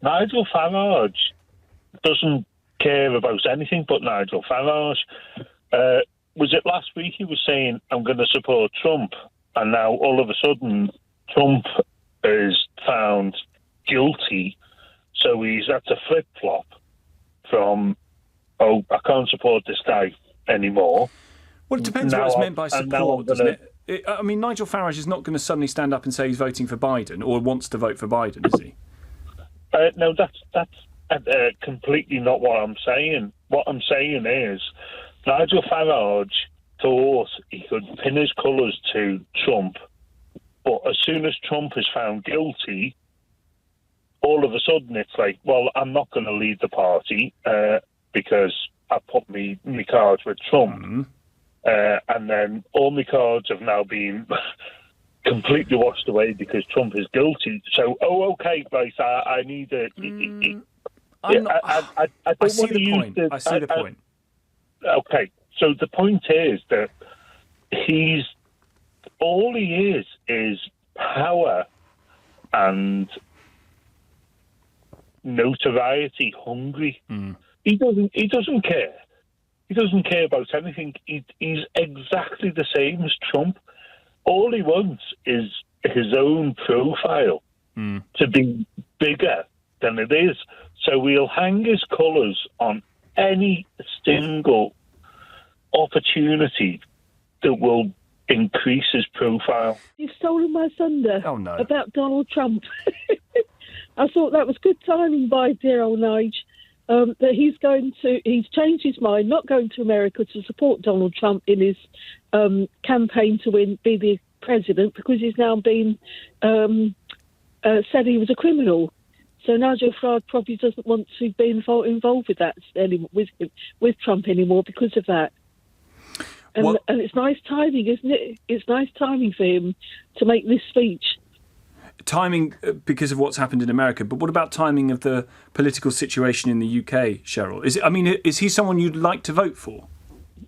Nigel Farage doesn't care about anything but Nigel Farage. Was it last week he was saying, I'm going to support Trump, and now all of a sudden Trump is found guilty, so he's had to flip-flop from, I can't support this guy anymore. Well, it depends what is meant by support, doesn't it? I mean, Nigel Farage is not going to suddenly stand up and say he's voting for Biden or wants to vote for Biden, is he? No, that's completely not what I'm saying. What I'm saying is Nigel Farage thought he could pin his colours to Trump, but as soon as Trump is found guilty, all of a sudden it's like, well, I'm not going to lead the party because I put me cards with Trump. Mm-hmm. And then all my cards have now been completely washed away because Trump is guilty. So, okay, guys, I need a... I see the point. I see the point. Okay, so the point is that all he is power and notoriety hungry. He doesn't care. He doesn't care about anything. He's exactly the same as Trump. All he wants is his own profile to be bigger than it is. So he'll hang his colours on any single opportunity that will increase his profile. You've stolen my thunder about Donald Trump. I thought that was good timing by dear old Nige. That he's changed his mind, not going to America to support Donald Trump in his campaign to be the president, because he's now been said he was a criminal. So Nigel Farage probably doesn't want to be involved with that with Trump anymore because of that. And it's nice timing, isn't it? It's nice timing for him to make this speech. Timing because of what's happened in America, but what about timing of the political situation in the UK, Cheryl? Is he someone you'd like to vote for?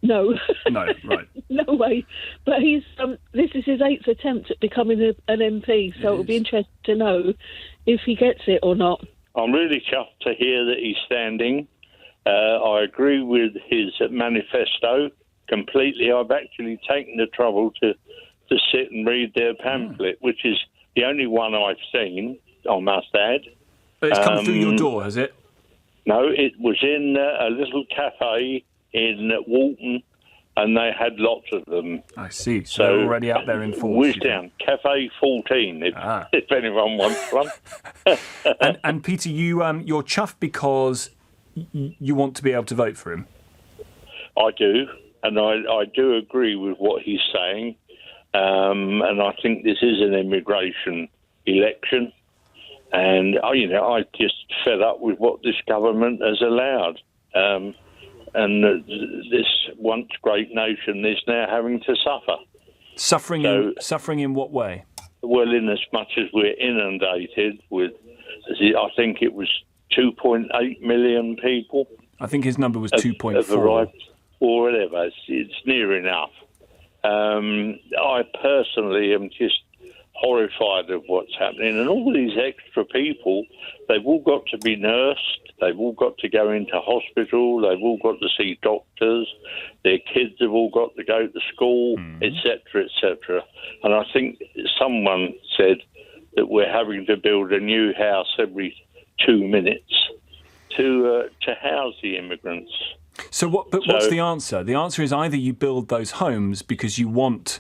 No. No, right. No way. But he's this is his 8th attempt at becoming an MP, so it'll be interesting to know if he gets it or not. I'm really chuffed to hear that he's standing. I agree with his manifesto completely. I've actually taken the trouble to sit and read their pamphlet, which is the only one I've seen, I must add. But it's come through your door, has it? No, it was in a little cafe in Walton, and they had lots of them. I see. So they're already out there in force. Whiz down, Cafe 14, if anyone wants one. and Peter, you're chuffed because you want to be able to vote for him. I do, and I do agree with what he's saying. And I think this is an immigration election. And, I just fed up with what this government has allowed. And this once great nation is now having to suffer. Suffering in what way? Well, in as much as we're inundated with, I think it was 2.8 million people. I think his number was 2.4. Or whatever. It's near enough. I personally am just horrified of what's happening. And all these extra people, they've all got to be nursed. They've all got to go into hospital. They've all got to see doctors. Their kids have all got to go to school, etc., etc. And I think someone said that we're having to build a new house every 2 minutes to house the immigrants. What's the answer? The answer is either you build those homes because you want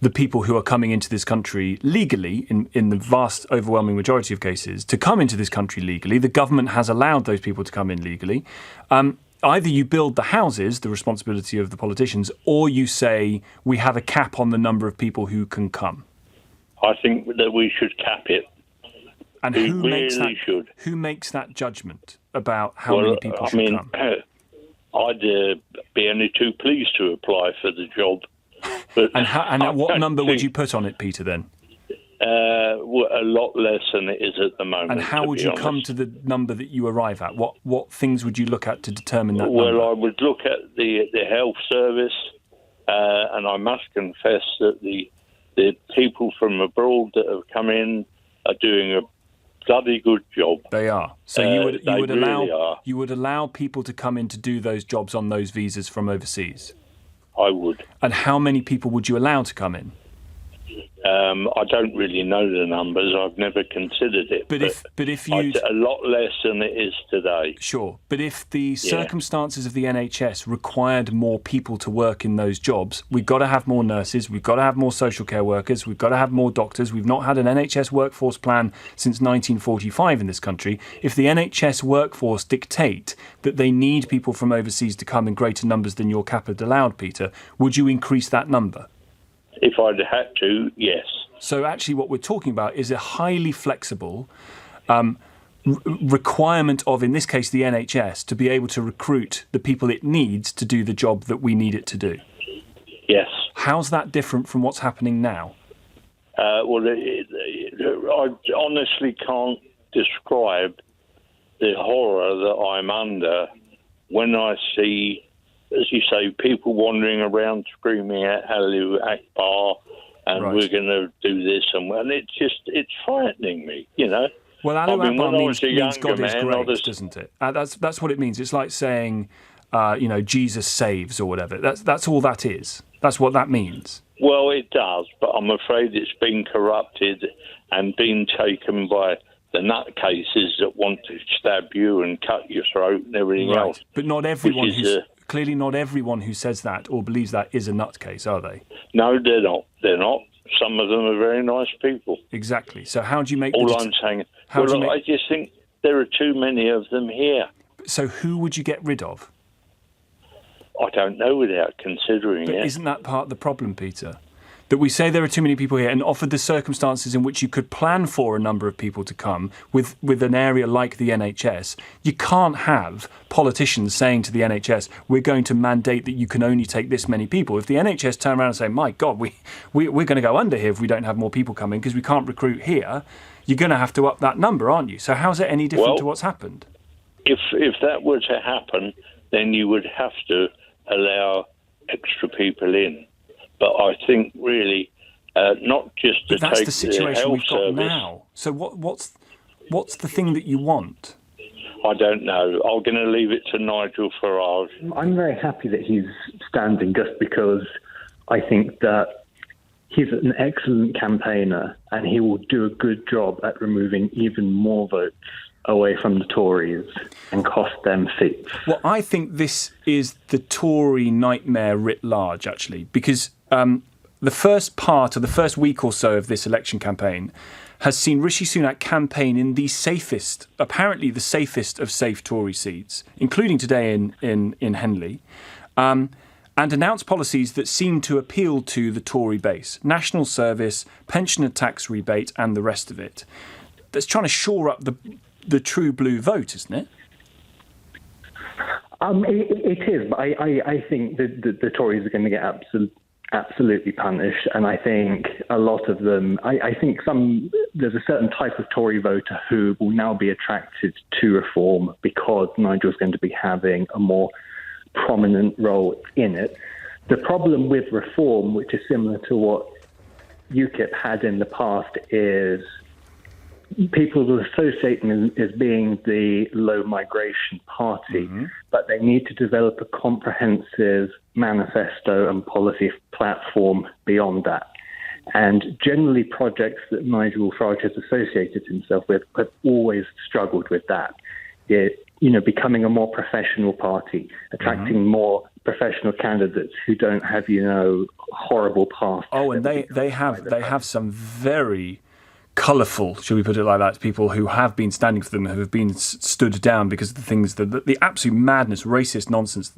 the people who are coming into this country legally, in the vast overwhelming majority of cases, to come into this country legally. The government has allowed those people to come in legally. Either you build the houses, the responsibility of the politicians, or you say we have a cap on the number of people who can come. I think that we should cap it. And who makes that judgment about how many people should come? I'd be only too pleased to apply for the job. But and what number would you put on it, Peter, then? A lot less than it is at the moment. And how would you come to the number that you arrive at? What things would you look at to determine that number? Well, I would look at the health service, and I must confess that the people from abroad that have come in are doing a bloody good job. They are. So you would allow people to come in to do those jobs on those visas from overseas? I would. And how many people would you allow to come in? I don't really know the numbers. I've never considered it. But if you a lot less than it is today. Sure. But if the circumstances of the NHS required more people to work in those jobs, we've got to have more nurses, we've got to have more social care workers, we've got to have more doctors. We've not had an NHS workforce plan since 1945 in this country. If the NHS workforce dictate that they need people from overseas to come in greater numbers than your cap had allowed, Peter, would you increase that number? If I'd had to, yes. So actually what we're talking about is a highly flexible requirement of, in this case, the NHS, to be able to recruit the people it needs to do the job that we need it to do. Yes. How's that different from what's happening now? I honestly can't describe the horror that I'm under when I see, as you say, people wandering around screaming at Allahu Akbar and we're going to do this and it's frightening me, you know. Well, Allahu Akbar means God is great, doesn't it? That's what it means. It's like saying, Jesus saves or whatever. That's all that is. That's what that means. Well, it does, but I'm afraid it's been corrupted and been taken by the nutcases that want to stab you and cut your throat and everything else. But not everyone clearly not everyone who says that or believes that is a nutcase, are they? No, they're not. They're not. Some of them are very nice people. Exactly. So how do you make... I'm saying... I just think there are too many of them here. So who would you get rid of? I don't know without considering it. Isn't that part of the problem, Peter? That we say there are too many people here, and offered the circumstances in which you could plan for a number of people to come with an area like the NHS, you can't have politicians saying to the NHS, we're going to mandate that you can only take this many people. If the NHS turn around and say, my God, we're going to go under here if we don't have more people coming because we can't recruit here, you're going to have to up that number, aren't you? So how's it any different to what's happened? If that were to happen, then you would have to allow extra people in. But I think really not just to take the health service. But that's the situation we've got now. So what's the thing that you want? I don't know. I'm going to leave it to Nigel Farage. I'm very happy that he's standing just because I think that he's an excellent campaigner and he will do a good job at removing even more votes away from the Tories and cost them seats. Well, I think this is the Tory nightmare writ large, actually, because the first part of the first week or so of this election campaign has seen Rishi Sunak campaign in the safest, apparently the safest of safe Tory seats, including today in Henley, and announce policies that seem to appeal to the Tory base: national service, pensioner tax rebate, and the rest of it. That's trying to shore up the true blue vote, isn't it? It is, but I think that the Tories are going to get absolutely punished, and I think a lot of them, I think there's a certain type of Tory voter who will now be attracted to reform because Nigel's going to be having a more prominent role in it. The problem with reform, which is similar to what UKIP had in the past, is people will associate them as being the low migration party, but they need to develop a comprehensive manifesto and policy platform beyond that. And generally projects that Nigel Farage has associated himself with have always struggled with that. Becoming a more professional party, attracting more professional candidates who don't have, horrible past. Oh, and they have some very colourful, shall we put it like that, people who have been standing for them, who have been stood down because of the things, the absolute madness, racist nonsense